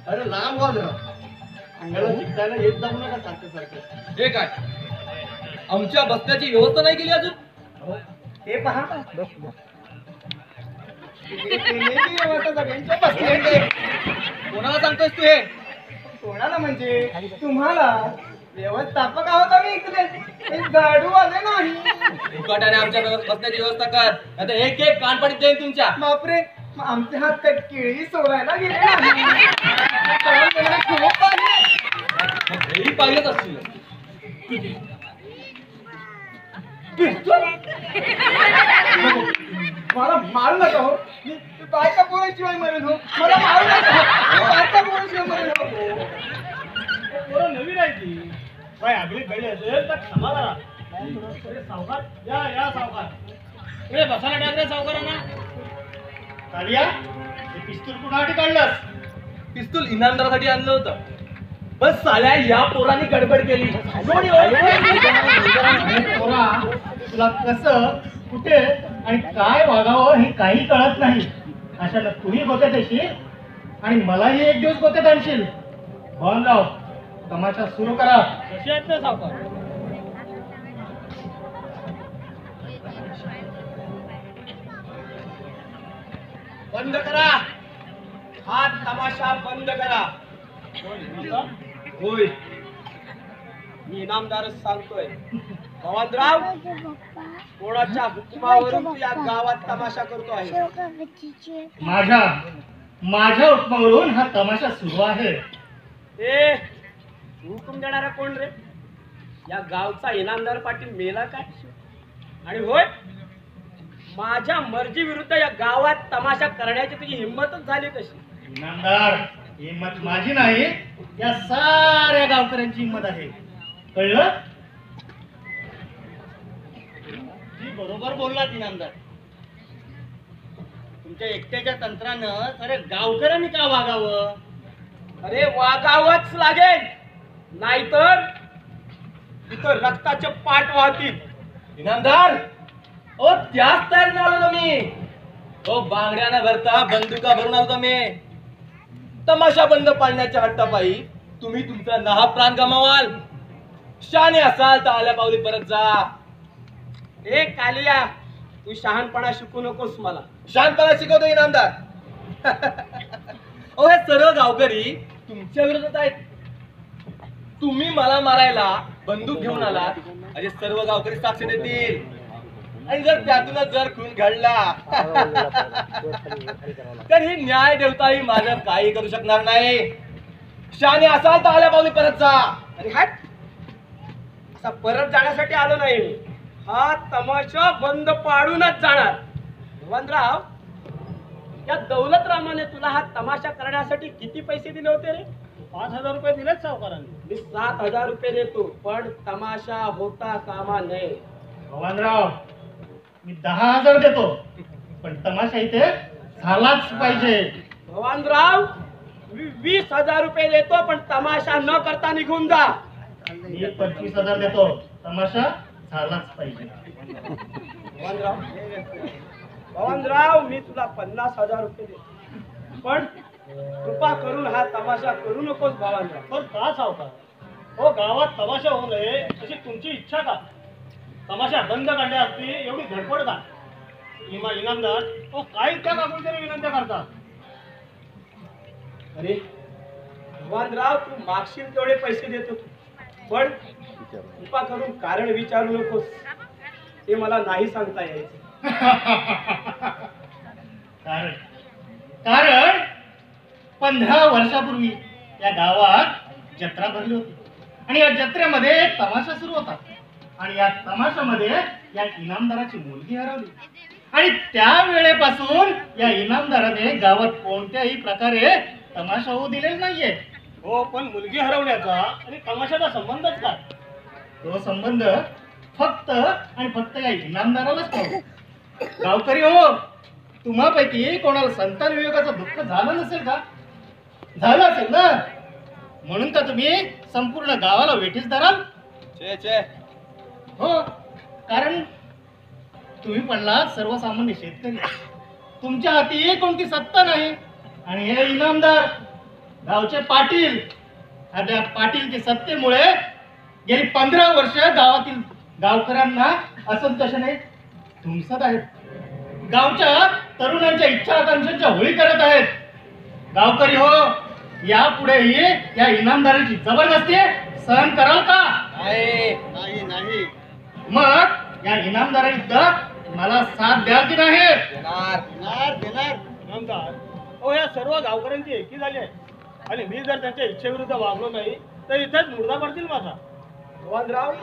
अरे लांब व्हा जरा अंगाला शिकायला येत जाऊ नका सारखं सारखं. हे काय आमच्या बसण्याची व्यवस्था नाही केली अजून ते पहा कोणाला सांगतोस तू हे कोणाला म्हणजे तुम्हाला व्यवस्थापक आहोत आम्ही इकडे गाडू आले नाही फुकटाने आमच्या बसण्याची व्यवस्था कर आता एक एक कानपडीत जाईल तुमच्या. बापरे मग आमचे हात काय केळी सोडायला गेले नाही खूप आले. घरी पाहिजेच असतील. मला मारू नका हो मी बायका पोराशिवाय मरेल हो मला मारू नका बायका पोराशिवाय मरेल हो पोरं नवीन आहे ती काय आगळी कळली असेल तर क्षमा करा. अरे सावकार या या सावकार ए बसायला टाक रे सावकारांना. कालिया हे पिस्तूल कुणासाठी काढलंस. पिस्तूल इनामदारासाठी आणलं होतं पण साल्या या पोराने गडबड केली. पोरा तुला कसं कुठे आणि काय वागावं हे काही कळत नाही. अशाला तूही गोत्यात येशील आणि मलाही एक दिवस गोत्यात आणशील. भवनराव तमाशा सुरू करा. कशी आहेत ना सावकार. बंद करा हा तमाशा बंद करा. होय मी इनामदारच सांगतोय. भवानराव कोणाच्या हुकुमावरून तू या गावात तमाशा करतो आहे. माझ्या हुकमावरून हा तमाशा सुरू आहे. ए हुकूम देणारा कोण रे. या गावचा इनामदार पाटील मेला काय. आणि होय माझ्या मर्जी विरुद्ध या गावात तमाशा करण्याची तुझी हिंमतच झाली कशी. इनामदार हिंमत माझी नाही या साऱ्या गावकऱ्यांची हिंमत आहे. कळलं. ती बरोबर बोललात इनामदार. तुमच्या एकट्याच्या तंत्रानं अरे गावकऱ्यांनी का वागावं. अरे वागावंच लागेल नाहीतर तिथं रक्ताचे पाठ वाहतील. इनामदार ओ त्याच तयारी आलो मी. ओ बांगड्या न भरता बंदुका भरून आलो मी. तमाशा बंद पाडण्याच्या हट्टापायी तुम्ही तुमचा नाहक प्राण गमावाल. शाने असाल तर आल्या पावली परत जा. ए कालिया तू शहाणपणा शिकू नकोस मला. शांतपणा शिकवतो इनामदार. ओ हे सर्व गावकरी तुमच्या विरोधात आहेत. तुम्ही मला मारायला बंदूक घेऊन आलात असे सर्व गावकरी साक्ष देतील. आणि जर त्यातूनच जर खून घडला तर ही न्याय देवताही माझं काही करू शकणार नाही. शाने असाल तर आल्या पावली परत जा. अरे हट असा परत जाण्यासाठी आलो नाही मी. हा तमाशा बंद पाडूनच जाणार. भगवानराव या दौलतरामाने तुला हा तमाशा करण्यासाठी किती पैसे दिले होते रे. 5,000 रुपये दिलेच सावकारांनी. मी 7,000 रुपये देतो पण तमाशा होता कामा नये. भवानराव मी 10,000 देतो पण तमाशा इथे झालाच पाहिजे. भगवानराव मी 20,000 रुपये देतो पण तमाशा न करता निघून जा. मी 25,000 देतो तमाशा झालाच पाहिजे. भगवानराव मी तुला 50,000 रुपये देतो पण कृपा करून हा तमाशा करू नकोस भगवानराव. पण का सावकार हो गावात तमाशा होऊ नये अशी तुमची इच्छा का. तमाशा बंद काढल्या असती एवढी धडपड का. इनामदार हो काय त्या काकूंच्या विनंत्या करतात. अरे भगवानराव, तू मागशील तेवढे पैसे देतो, पण कृपा करून कारण विचारू नकोस, ते मला नाही सांगता यायचं. कारण कारण 15 वर्षापूर्वी या गावात जत्रा भरली होती आणि या जत्रेमध्ये एक तमाशा सुरू होता आणि या तमाशामध्ये या इनामदाराची मुलगी हरवली आणि त्या वेळेपासून या इनामदाराने गावात कोणत्याही प्रकारे तमाशा होऊ दिलेला नाहीये. हो, पण मुलगी हरवण्याचा आणि तमाशाचा संबंधच काय? तो संबंध फक्त आणि फक्त या इनामदारालाच पाहू. गावकरी हो, तुम्हापैकी कोणाला संतान विवेकाचं दुःख झालं नसेल का? झालं असेल ना, म्हणून का तुम्ही संपूर्ण गावाला वेठीस धराल? हो, कारण तुम्ही पडला सर्वसामान्य शेतकरी, तुमच्या हाती कोणती सत्ता नाही आणि हे इनामदार गावचे पाटील, आपल्या पाटीलच्या सत्तेमुळे गेली 15 वर्ष गावातील गावकऱ्यांना असंतोषाने धुमसत आहेत. गावच्या तरुणांच्या इच्छा आकांक्षांच्या होळी करत आहेत. गावकरी हो, यापुढेही या इनामदाराची जबरदस्ती सहन कराल का? नाही नाही. मग या इनामदाराविरुद्ध मला साथ द्याल की नाही? देणार. इनामदार हो, या सर्व गावकऱ्यांची एकी झाली आहे आणि मी जर त्यांच्या इच्छेविरुद्ध वागलो नाही तर इथेच मुर्दा पडतील माझा. भगवानराव,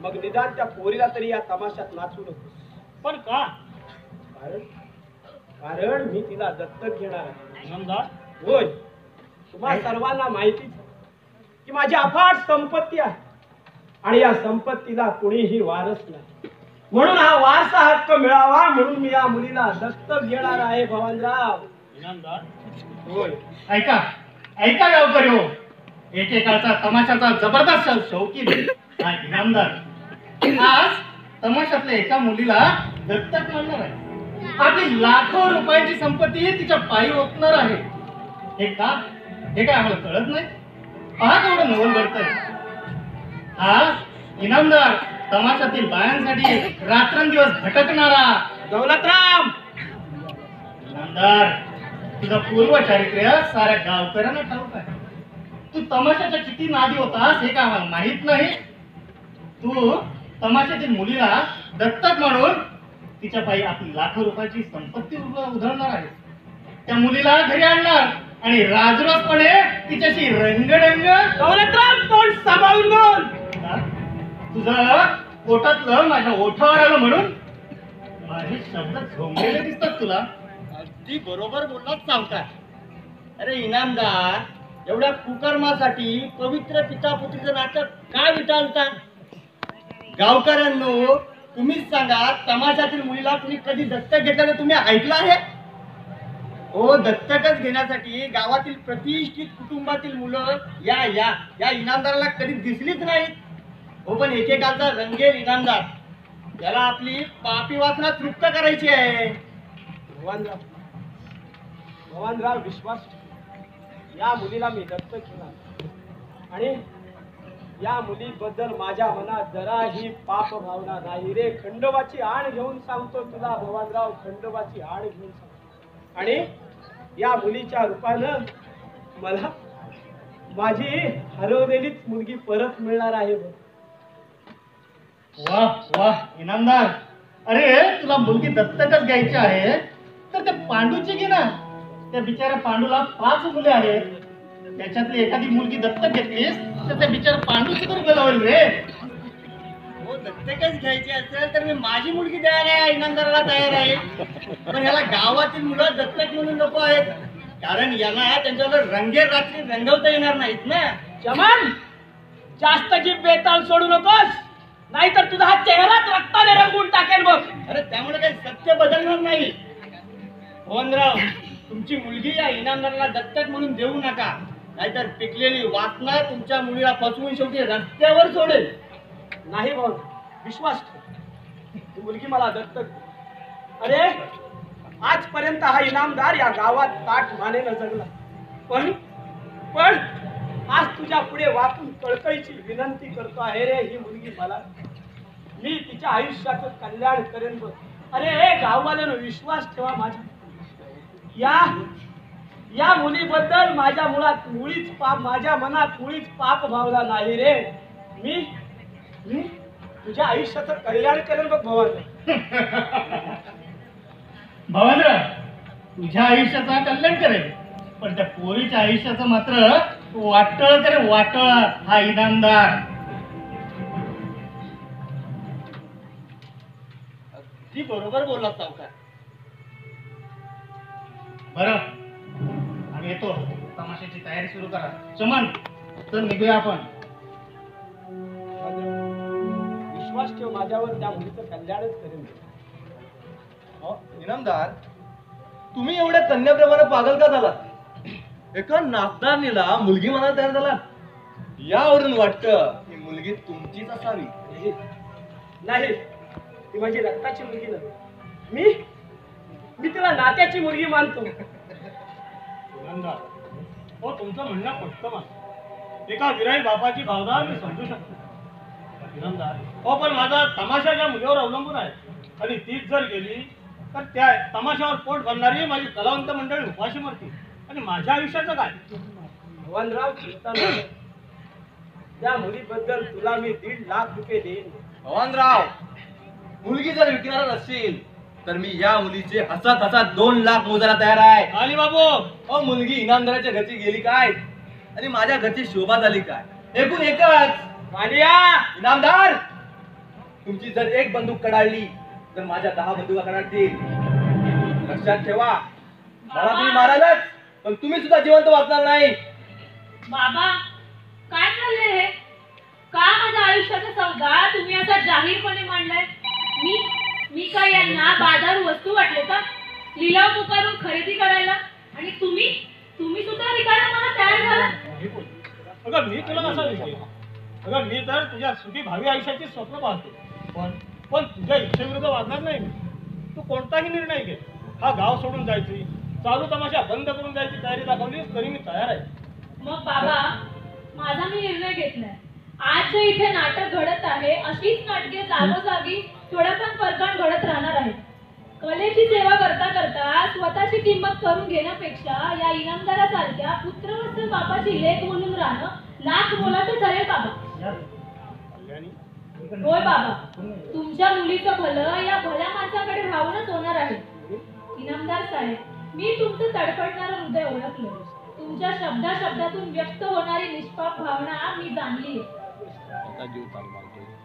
मग निदान त्या पोरीला तरी या तमाशात नाचू नको. पण का? कारण मी तिला दत्तक घेणार आहे. इनामदार, होय, तुम्हा सर्वांना माहितीच की माझी अफाट संपत्ती आहे आणि या संपत्तीला कुणीही वारस नाही, म्हणून हा वारसा हक्क मिळावा म्हणून मी या मुलीला दत्तक घेणार आहे. भगवानराव. इनामदार, होय, ऐका ऐका गावकरी हो, एकेकाळचा तमाशाचा जबरदस्त शौकीन हा इनामदार आज तमाशातल्या एका मुलीला दत्तक मानणार आहे. आपली लाखो रुपयांची संपत्ती तिच्या पायी ओतणार आहे. हे काय आम्हाला कळत नाही? पहा केवढं नवल घडतंय. हा इनामदार तमाशातील बायांसाठी रात्रंदिवस भटकणारा दौलतराम. इनामदार, तुझा पूर्व चारित्र्य साऱ्या गावकऱ्यांना ठाऊक आहे. तू तमाशाच्या किती नादी होतास हे काय आम्हाला माहित नाही? तू तमाशातील मुलीला दत्तक म्हणून तिच्या पायी आपली लाखो रुपयाची संपत्ती उधळणार आहे. त्या मुलीला घरी आणणार आणि राजरोसपणे तिच्याशी रंगडंग. दौलतराम, तोंड सांभाळून बोल. तुझं पोटातलं माझ्या ओठावर आलं म्हणून माझे शब्द झोंबलेले दिसतात तुला. अगदी बरोबर बोललाच सावकार. अरे इनामदार, एवढ्या कुकर्मासाठी पवित्र पिता पुत्रीचं नाटक काय विटाळता? गावकऱ्यांनो, तुम्हीच सांगा, तमाशातील मुलीला तुम्ही कधी दत्तक घेतल्याचं तुम्ही ऐकलं आहे? हो, दत्तकच घेण्यासाठी गावातील प्रतिष्ठित कुटुंबातील मुलं या या या इनामदाराला कधी दिसलीच नाहीत. हो, पण एकेकाचा रंगेल इनामदार, त्याला आपली पापी वासना तृप्त करायची आहे. भगवानराव, विश्वास, या मुलीला मी दत्तक घेणार आणि या मुलीबद्दल माझ्या मनात जराही पाप भावना नाही रे. खंडोबाची आण घेऊन सांगतो तुला भगवानराव, खंडोबाची आण घेऊन सांगतो. आणि या मुलीच्या रूपानं मला माझी हरवलेलीच मुलगी परत मिळणार आहे. वाह वाह इनामदार, अरे तुला मुलगी दत्तकच घ्यायची आहे तर त्या पांडूची घे ना. त्या बिचाऱ्या पांडूला 5 मुले आहेत, त्याच्यातली एखादी मुलगी दत्तक घेतलीस तर त्या बिचारा पांडूची तर गलावल रे. हो, दत्तकच घ्यायची असेल तर मी माझी मुलगी द्यायला इनामदाराला तयार आहे. पण ह्याला गावातील मुलं दत्तक म्हणून नको आहेत, कारण यांना त्यांच्यावर रंगेर रात्री रंगवता येणार नाहीत ना. चमन, जास्त जीभ बेताल सोडू नकोस, नाहीतर तुझा हा चेहराच रक्ताने रंगून टाकेल बघ. अरे त्यामुळे काही सत्य बदलणार नाही. भगवानराव, तुमची मुलगी या इनामदाराला दत्तक म्हणून देऊ नका, नाहीतर पिकलेली वासना तुमच्या मुलीला फसवून शेवटी रस्त्यावर सोडेल. नाही भाऊ, विश्वास ठेव, ती मुलगी मला दत्तक दे. अरे आजपर्यंत हा इनामदार या गावात ताठ मानेनं जगला, पण आज तुझ्या पुढे वाकून कळकळीची विनंती करतो आहे रे. ही मुलगी मला, मी तिच्या आयुष्याचं कल्याण करेन बघ. अरे गाववाल्यानं विश्वास ठेवा माझ्या. या मुलीबद्दल माझ्या माझ्या मनात मुळीच पाप भावला नाही रे. मी तुझ्या आयुष्याचं कल्याण करेन बघ भवान. भवानरा, तुझ्या आयुष्याचा कल्याण करेल, पण त्या पोरीच्या आयुष्याचं मात्र वाटळ करे, वाटळ. हा इनामदार ती बरोबर बोलला सावकार. बरं, आम्ही येतो. तमाशाची तयारी सुरू करा. चमन, तर निघूया आपण. विश्वास ठेव माझ्यावर, त्या मुलीचं कल्याणच करेन. इनामदार, तुम्ही एवढ्या कन्याप्रमाणे पागल का झाला? एका नाचदारणीला मुलगी म्हणायला तयार झाला. यावरून वाटतं ही मुलगी तुमचीच असावी. नाही, ती माझी रक्ताची मुलगी नाही. मी तिला नात्याची मुलगी मानतो. हो, तुमचं म्हणणं पटतं मला. एका विराई बापाची भावना मी समजू शकतो. इनामदार, हो, पण माझा तमाशा ज्या मुलीवर अवलंबून आहे, आणि तीच जर गेली तर त्या तमाशावर पोट भरणारी माझी कलावंत मंडळी उपाशी मरतील, आणि माझ्या आयुष्याचं काय? भगवानराव, चिंता नको. त्या मुलीबद्दल तुला मी 1.5 लाख रुपये देईन. भवानराव, मुलगी जर विकणार नसेल तर मी या मुलीचे हसत हसत 2 लाख मोजायला तयार आहे. आली बाबू. अहो, मुलगी इनामदाराच्या घरची गेली काय आणि माझ्या घरची शोभा झाली काय? एकूण एकच. इनामदार, तुमची जर एक बंदूक कडाळली तर माझ्या 10 बंदुका कडाळतील. लक्षात ठेवा, मला तुम्ही मारालच, पण तुम्ही सुद्धा जिवंत वाचणार नाही. बाबा, काय चाललंय हे? का माझ्या आयुष्याचा सौदा तुम्ही असा जाहीरपणे मांडलाय? मी काय यांना बाजार वस्तू वाटले का? लिलाव पुकारून खरेदी करायला? आणि तुम्ही सुद्धा विकायला मला तयार झाला? अगं, मी तुला कसा विचारेन? अगं, मी तर तुझ्या सुखी भावी आयुष्याची स्वप्न पाहतो, पण तुझ्या इच्छेविरुद्ध वागणार नाही. तू कोणताही निर्णय घे. हा गाव सोडून जायची, चालू तमाशा बंद करून जायची तयारी दाखवली तरी मी तयार आहे. मग बाबा, माझा मी निर्णय घेतलाय. आज जे इथे नाटक घडत आहे, अशीच नाटके जागोजागी थोड्या पण फरकान घडत राहणार आहेत. कलेची सेवा करता करता स्वतःची किंमत करून घेण्यापेक्षा या इनामदारासारख्या पुत्रवत्सल बापाची लेक म्हणून राहणं लाख मोलाचं ठरेल बाबा. होय बाबा, तुमच्या मुलीचं भलं या भल्या माणसाकडे राहूनच होणार आहे. इनामदार साहेब, मी तुमचं तडफडणारं हृदय ओळखलं. तुमच्या शब्दातून व्यक्त होणारी निष्पाप भावना मी जाणली.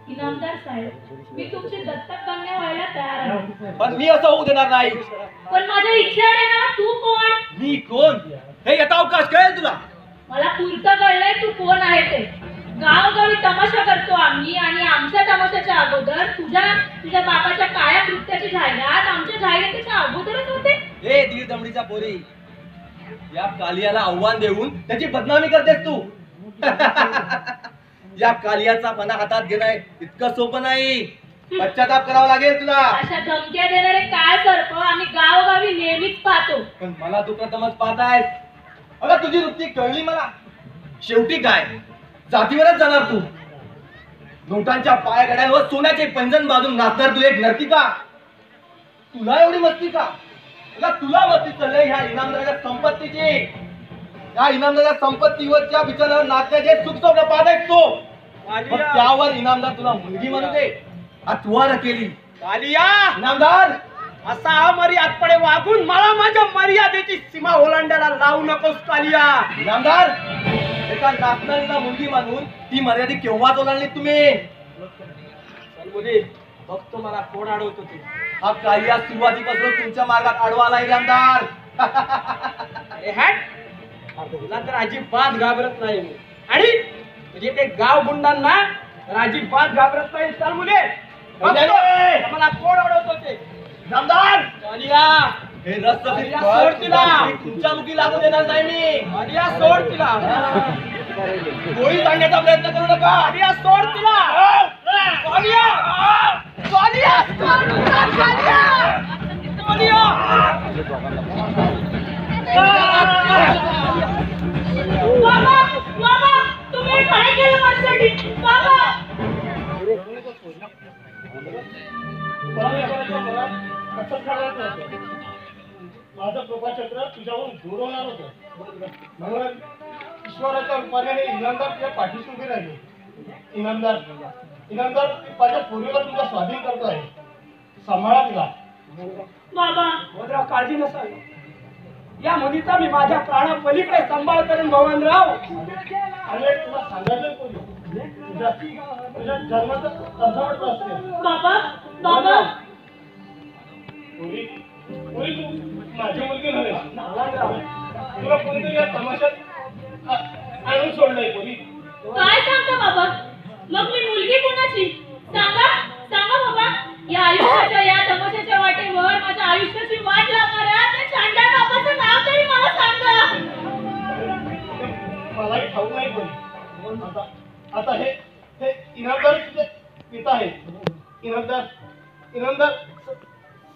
इनामदार साहेब, मी तुमची दत्तक कन्या व्हायला तयार आहे. पण मी असं होऊ देणार नाही. पण माझ्या इच्छा आहे ना. तू कोण? मी कोण हे येता अवकाश कळेल तुला? मला पुरतं कळलंय तू कोण आहे ते. गावोगावी तमाशा करतो आम्ही, आणि आमच्या तमाशाच्या अगोदर तुझ्या बापाच्या काळ्या कृत्याची जाहिरात आमच्या जाहिरातीच्या अगोदरच होते. हे दीड दमडीच्या पोरी, या कालियाला आव्हान देऊन त्याची बदनामी करतेस तू. या कालियाचा पणा हातात घेणं इतकं सोपं नाही. पश्चाताप करावा लागेल तुला. अशा धमक्या देणारे काय सर्प आम्ही गावोगावी नेहमीच पाहतो. पण मला तू प्रथमच पाहतायस. अगं, तुझी वृत्ती कळली मला. शेवटी काय, जातीवरच जाणार तू. नोटांच्या पायगड्यांवर सोन्याचे पैंजण बांधून नाचणार तू एक नर्तिका. तुला एवढी मस्ती का? तुला मस्ती चाललंय ह्या इनामदाराच्या संपत्तीची. या इनामदाराच्या संपत्तीवरच्या बिचारावर नाचण्याचे सुख स्वप्न पाहतायस तू. त्यावर इनामदार तुला मुलगी म्हणू दे, अत्वार केली. कालिया, इनामदार, असा अमर्यादपणे वागून मला माझ्या मर्यादेची सीमा ओलांडायला लावू नकोस कालिया. इनामदार, एका नाचणारीला मुलगी मानून ती मर्यादा केव्हाच ओलांडली तुम्ही? मुली, बघतो मला कोण अडवत होते. हा कालिया सुरुवातीपासून तुमच्या मार्गात आडवा आला. इनामदार, तुला तर अजिबात घाबरत नाही मी. आणि म्हणजे ते गाव गुंडांना तर अजिबात घाबरत नाही. चल मुले, मला कोण अडवत होते. इनामदार, कालिया, हे रस्त सोड तिला. तुमच्या मुखी लागू देणार नाही मी. कालिया, सोड तिला. गोळी सांगण्याचा प्रयत्न करू नका. कालिया, सोड तिला. कालिया, कालिया, सोड तिला. कालिया, बाबा, बाबा, तुम्ही काय केलं माझ्यासाठी? बाबा, माझं कृपाचक्र तुझ्याहून दूर होणार होतं म्हणून ईश्वराच्या रूपाने हे इनामदार तुझ्या पाठीशी उभे राहिले. इनामदार इनामदार माझ्या पोरीला तुझा स्वाधीन करतो आहे. सांभाळा तिला. बाबा भद्राव काळजी नसावी. या मुलीचा मी माझ्या प्राणापलीकडे सांभाळ करेन भगवानराव. अरे तुला सांगायचं कोणी तुझ्या जन्माचं अर्धवट असते. बाबा बाबा पोरी पोरी तू माझी मुलगी नव्हे. तुला कोणीतरी या तमाशात आणून सोडलंय पोरी. काय सांगता बाबा? मग मी मुलगी कोणाची? सांगा सांगा बाबा. या आयुष्याच्या या तमाशाच्या वाटेवर माझ्या आयुष्याची वाट लावणाऱ्या त्या चांडा बाबाचं नाव तरी मला सांगा. मलाही ठाऊक नाही कोणी. आता हे हे इनामदार तुझे पिता आहे. इनामदार इनामदार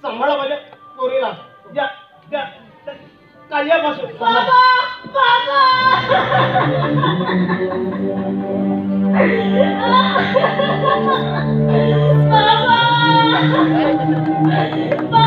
सांभाळा माझ्या पोरीला. द्या द्या काल्यापासून बाबा बाबा बाबा